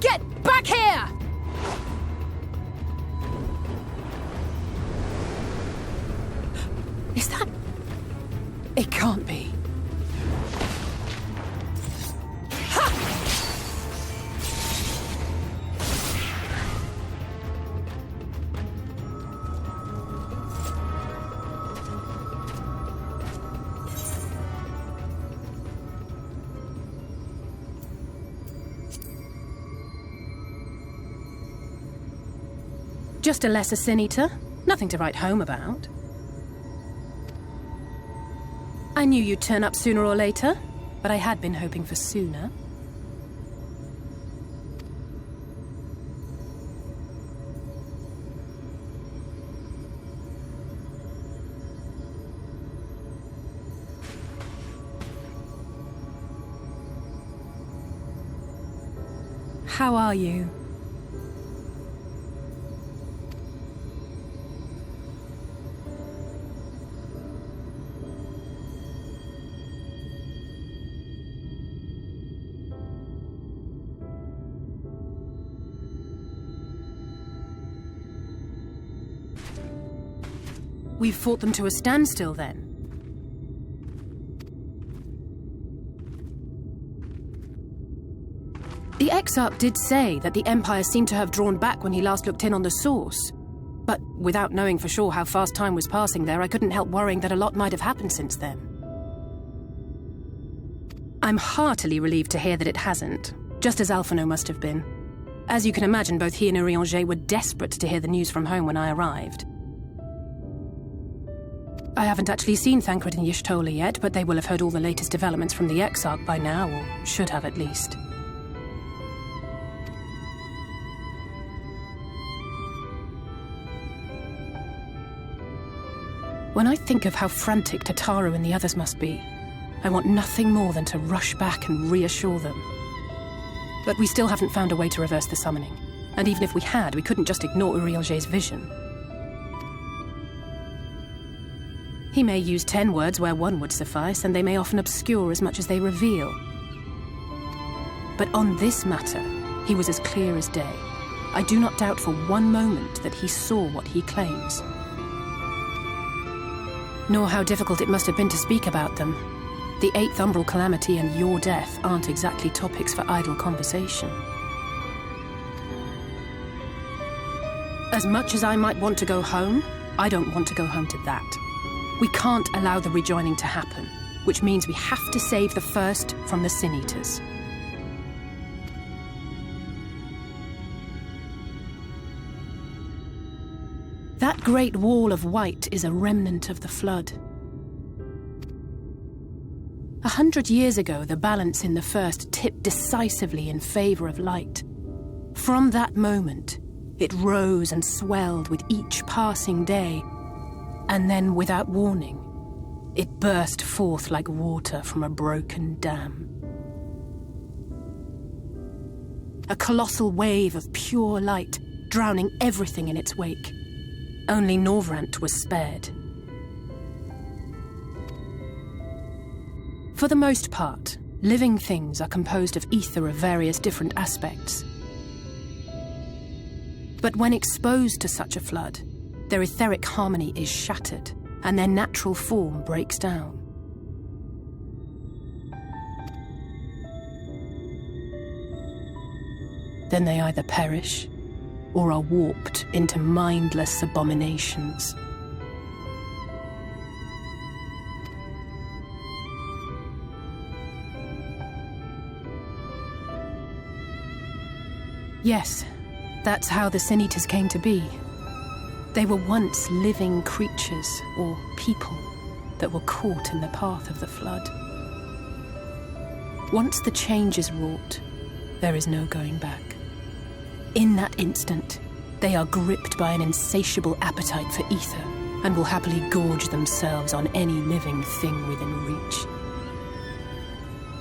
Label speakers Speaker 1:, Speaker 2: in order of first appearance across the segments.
Speaker 1: Get back here! Is that... It can't be. Just a lesser sin eater. Nothing to write home about. I knew you'd turn up sooner or later, but I had been hoping for sooner. How are you? We've fought them to a standstill, then. The Exarch did say that the Empire seemed to have drawn back when he last looked in on the source. But without knowing for sure how fast time was passing there, I couldn't help worrying that a lot might have happened since then. I'm heartily relieved to hear that it hasn't, just as Alphino must have been. As you can imagine, both he and Urianger were desperate to hear the news from home when I arrived. I haven't actually seen Thancred and Y'shtola yet, but they will have heard all the latest developments from the Exarch by now, or should have at least. When I think of how frantic Tataru and the others must be, I want nothing more than to rush back and reassure them. But we still haven't found a way to reverse the summoning, and even if we had, we couldn't just ignore Urianger's vision. He may use 10 words where 1 would suffice, and they may often obscure as much as they reveal. But on this matter, he was as clear as day. I do not doubt for one moment that he saw what he claims. Nor how difficult it must have been to speak about them. The 8th Umbral Calamity and your death aren't exactly topics for idle conversation. As much as I might want to go home, I don't want to go home to that. We can't allow the rejoining to happen, which means we have to save the first from the Sin Eaters. That great wall of white is a remnant of the Flood. 100 years ago, the balance in the First tipped decisively in favor of light. From that moment, it rose and swelled with each passing day, and then, without warning, it burst forth like water from a broken dam. A colossal wave of pure light, drowning everything in its wake. Only Norvrant was spared. For the most part, living things are composed of ether of various different aspects. But when exposed to such a flood, their etheric harmony is shattered, and their natural form breaks down. Then they either perish, or are warped into mindless abominations. Yes, that's how the Sin Eaters came to be. They were once living creatures, or people, that were caught in the path of the Flood. Once the change is wrought, there is no going back. In that instant, they are gripped by an insatiable appetite for ether, and will happily gorge themselves on any living thing within reach.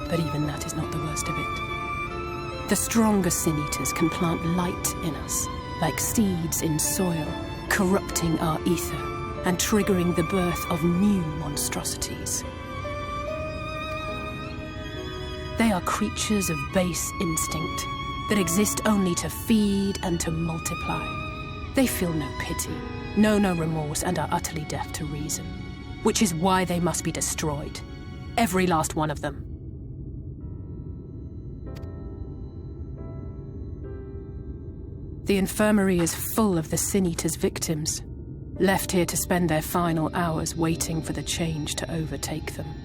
Speaker 1: But even that is not the worst of it. The stronger Sin Eaters can plant light in us, like seeds in soil, corrupting our ether and triggering the birth of new monstrosities. They are creatures of base instinct, that exist only to feed and to multiply. They feel no pity, know no remorse, and are utterly deaf to reason, which is why they must be destroyed. Every last one of them. The infirmary is full of the Sin Eater's victims, left here to spend their final hours waiting for the change to overtake them.